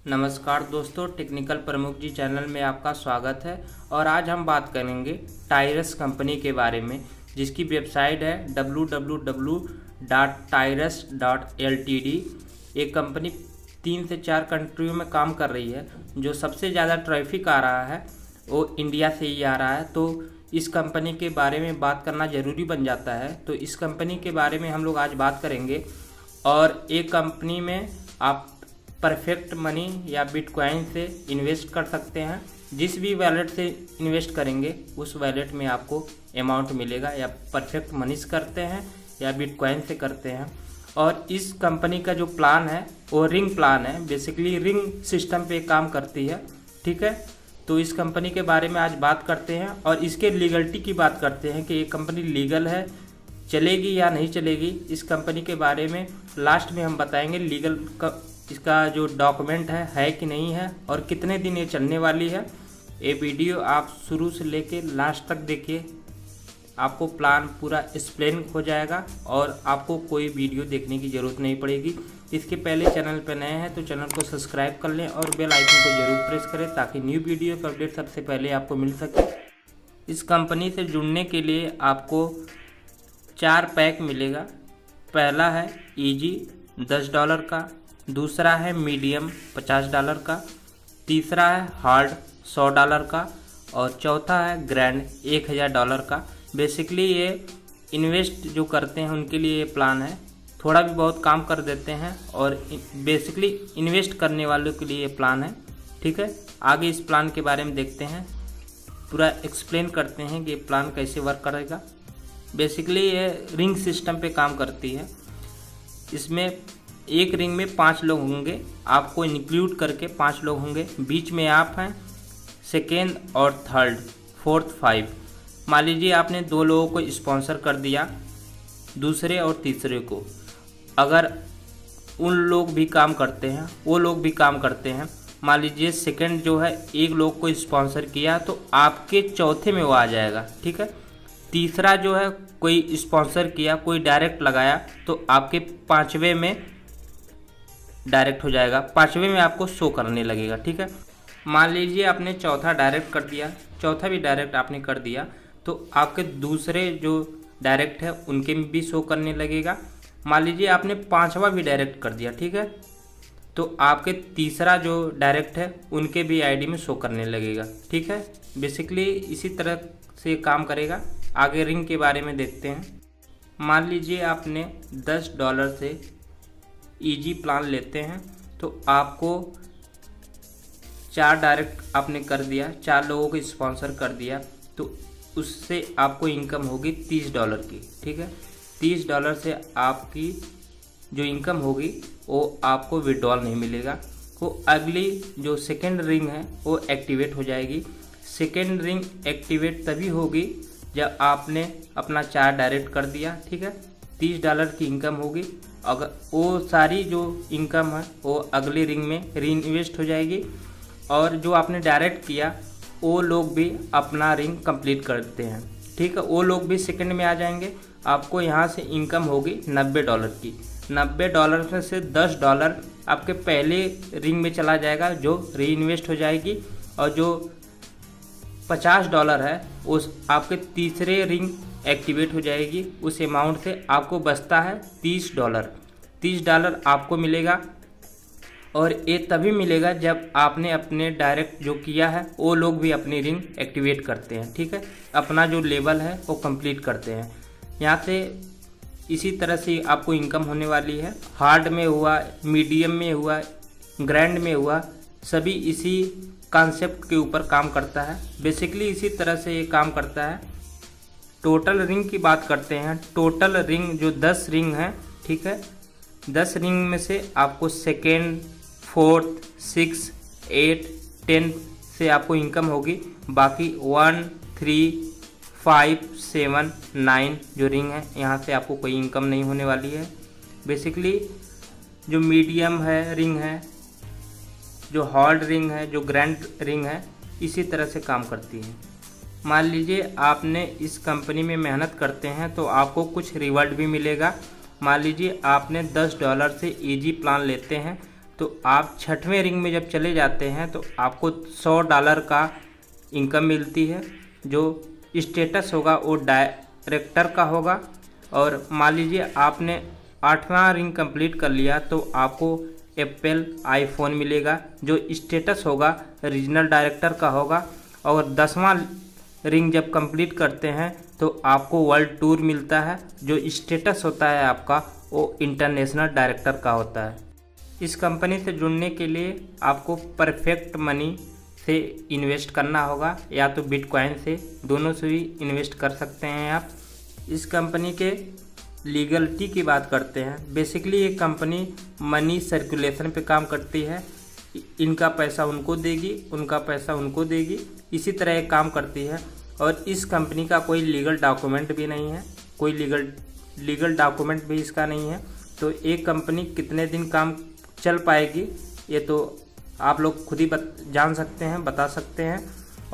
नमस्कार दोस्तों, टेक्निकल प्रमुख जी चैनल में आपका स्वागत है। और आज हम बात करेंगे टाइरस कंपनी के बारे में, जिसकी वेबसाइट है www.tyrus.ltd। ये कंपनी 3 से 4 कंट्रियों में काम कर रही है। जो सबसे ज़्यादा ट्रैफिक आ रहा है वो इंडिया से ही आ रहा है, तो इस कंपनी के बारे में बात करना ज़रूरी बन जाता है। तो इस कंपनी के बारे में हम लोग आज बात करेंगे। और एक कंपनी में आप परफेक्ट मनी या बिटकॉइन से इन्वेस्ट कर सकते हैं। जिस भी वैलेट से इन्वेस्ट करेंगे उस वैलेट में आपको अमाउंट मिलेगा, या परफेक्ट मनी से करते हैं या बिटकॉइन से करते हैं। और इस कंपनी का जो प्लान है वो रिंग प्लान है, बेसिकली रिंग सिस्टम पे काम करती है। ठीक है, तो इस कंपनी के बारे में आज बात करते हैं और इसके लीगलिटी की बात करते हैं कि ये कंपनी लीगल है, चलेगी या नहीं चलेगी। इस कंपनी के बारे में लास्ट में हम बताएंगे लीगल का इसका जो डॉक्यूमेंट है कि नहीं है, और कितने दिन ये चलने वाली है। ये वीडियो आप शुरू से लेके लास्ट तक देखिए, आपको प्लान पूरा एक्सप्लेन हो जाएगा और आपको कोई वीडियो देखने की ज़रूरत नहीं पड़ेगी। इसके पहले चैनल पर नए हैं तो चैनल को सब्सक्राइब कर लें और बेल आइकन को ज़रूर प्रेस करें ताकि न्यू वीडियो का अपडेट सबसे पहले आपको मिल सके। इस कंपनी से जुड़ने के लिए आपको 4 पैक मिलेगा। पहला है ईजी $10 का, दूसरा है मीडियम $50 का, तीसरा है हार्ड $100 का, और चौथा है ग्रैंड $1000 का। बेसिकली ये इन्वेस्ट जो करते हैं उनके लिए ये प्लान है। थोड़ा भी बहुत काम कर देते हैं और बेसिकली इन्वेस्ट करने वालों के लिए ये प्लान है। ठीक है, आगे इस प्लान के बारे में देखते हैं, पूरा एक्सप्लेन करते हैं कि ये प्लान कैसे वर्क करेगा। बेसिकली ये रिंग सिस्टम पे काम करती है। इसमें एक रिंग में 5 लोग होंगे, आपको इंक्लूड करके 5 लोग होंगे। बीच में आप हैं, सेकेंड और थर्ड, फोर्थ 5। मान लीजिए आपने 2 लोगों को स्पॉन्सर कर दिया, दूसरे और तीसरे को। अगर उन लोग भी काम करते हैं, वो लोग भी काम करते हैं, मान लीजिए सेकेंड जो है एक लोग को स्पॉन्सर किया तो आपके चौथे में वो आ जाएगा। ठीक है, तीसरा जो है कोई स्पॉन्सर किया, कोई डायरेक्ट लगाया तो आपके 5वें में डायरेक्ट हो जाएगा, 5वें में आपको शो करने लगेगा। ठीक है, मान लीजिए आपने चौथा डायरेक्ट कर दिया, चौथा भी डायरेक्ट आपने कर दिया तो आपके दूसरे जो डायरेक्ट है उनके में भी शो करने लगेगा। मान लीजिए आपने 5वां भी डायरेक्ट कर दिया, ठीक है, तो आपके तीसरा जो डायरेक्ट है उनके भी आईडी में शो करने लगेगा। ठीक है, बेसिकली इसी तरह से काम करेगा। आगे रिंग के बारे में देखते हैं। मान लीजिए आपने $10 से ईजी प्लान लेते हैं तो आपको 4 डायरेक्ट आपने कर दिया, 4 लोगों को स्पॉन्सर कर दिया तो उससे आपको इनकम होगी $30 की। ठीक है, $30 से आपकी जो इनकम होगी वो आपको विड्रॉल नहीं मिलेगा। वो अगली जो सेकेंड रिंग है वो एक्टिवेट हो जाएगी। सेकेंड रिंग एक्टिवेट तभी होगी जब आपने अपना 4 डायरेक्ट कर दिया। ठीक है, $30 की इनकम होगी। अगर वो सारी जो इनकम है वो अगली रिंग में री इन्वेस्ट हो जाएगी, और जो आपने डायरेक्ट किया वो लोग भी अपना रिंग कंप्लीट करते हैं। ठीक है, वो लोग भी सेकंड में आ जाएंगे। आपको यहाँ से इनकम होगी $90 की। $90 में से $10 आपके पहले रिंग में चला जाएगा जो री इन्वेस्ट हो जाएगी, और जो $50 है उस आपके तीसरे रिंग एक्टिवेट हो जाएगी। उस अमाउंट से आपको बचता है $30। $30 आपको मिलेगा, और ये तभी मिलेगा जब आपने अपने डायरेक्ट जो किया है वो लोग भी अपनी रिंग एक्टिवेट करते हैं। ठीक है, अपना जो लेवल है वो कंप्लीट करते हैं। यहाँ से इसी तरह से आपको इनकम होने वाली है। हार्ड में हुआ, मीडियम में हुआ, ग्रैंड में हुआ, सभी इसी कॉन्सेप्ट के ऊपर काम करता है। बेसिकली इसी तरह से ये काम करता है। टोटल रिंग की बात करते हैं। टोटल रिंग जो 10 रिंग है, ठीक है, 10 रिंग में से आपको सेकेंड, फोर्थ, 6, 8, 10 से आपको इनकम होगी। बाकी 1, 3, 5, 7, 9 जो रिंग है यहाँ से आपको कोई इनकम नहीं होने वाली है। बेसिकली जो मीडियम है रिंग है, जो हार्ड रिंग है, जो ग्रैंड रिंग है, इसी तरह से काम करती है। मान लीजिए आपने इस कंपनी में मेहनत करते हैं तो आपको कुछ रिवॉर्ड भी मिलेगा। मान लीजिए आपने $10 से ईजी प्लान लेते हैं, तो आप 6वें रिंग में जब चले जाते हैं तो आपको $100 का इनकम मिलती है। जो स्टेटस होगा वो डायरेक्टर का होगा। और मान लीजिए आपने 8वां रिंग कंप्लीट कर लिया तो आपको एप्पल आईफोन मिलेगा। जो स्टेटस होगा रीजनल डायरेक्टर का होगा। और 10वां रिंग जब कंप्लीट करते हैं तो आपको वर्ल्ड टूर मिलता है। जो स्टेटस होता है आपका वो इंटरनेशनल डायरेक्टर का होता है। इस कंपनी से जुड़ने के लिए आपको परफेक्ट मनी से इन्वेस्ट करना होगा या तो बिटकॉइन से, दोनों से भी इन्वेस्ट कर सकते हैं आप। इस कंपनी के लीगलिटी की बात करते हैं। बेसिकली ये कंपनी मनी सर्कुलेशन पे काम करती है। इनका पैसा उनको देगी, उनका पैसा उनको देगी, इसी तरह ये काम करती है। और इस कंपनी का कोई लीगल डॉक्यूमेंट भी नहीं है, कोई लीगल डॉक्यूमेंट भी इसका नहीं है। तो एक कंपनी कितने दिन काम चल पाएगी ये तो आप लोग खुद ही जान सकते हैं, बता सकते हैं।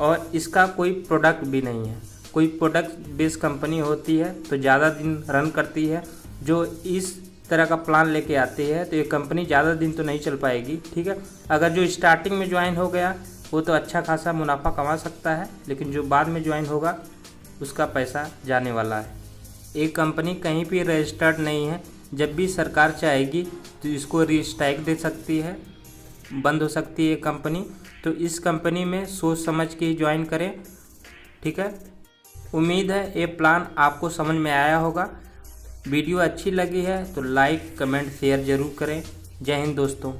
और इसका कोई प्रोडक्ट भी नहीं है। कोई प्रोडक्ट बेस्ड कंपनी होती है तो ज़्यादा दिन रन करती है। जो इस तरह का प्लान लेके आती है तो ये कंपनी ज़्यादा दिन तो नहीं चल पाएगी, ठीक है। अगर जो स्टार्टिंग में ज्वाइन हो गया वो तो अच्छा खासा मुनाफा कमा सकता है, लेकिन जो बाद में ज्वाइन होगा उसका पैसा जाने वाला है। ये कंपनी कहीं भी रजिस्टर्ड नहीं है। जब भी सरकार चाहेगी तो इसको रीस्ट्राइक दे सकती है, बंद हो सकती है कंपनी। तो इस कंपनी में सोच समझ के ही ज्वाइन करें, ठीक है। उम्मीद है ये प्लान आपको समझ में आया होगा। वीडियो अच्छी लगी है तो लाइक कमेंट शेयर ज़रूर करें। जय हिंद दोस्तों।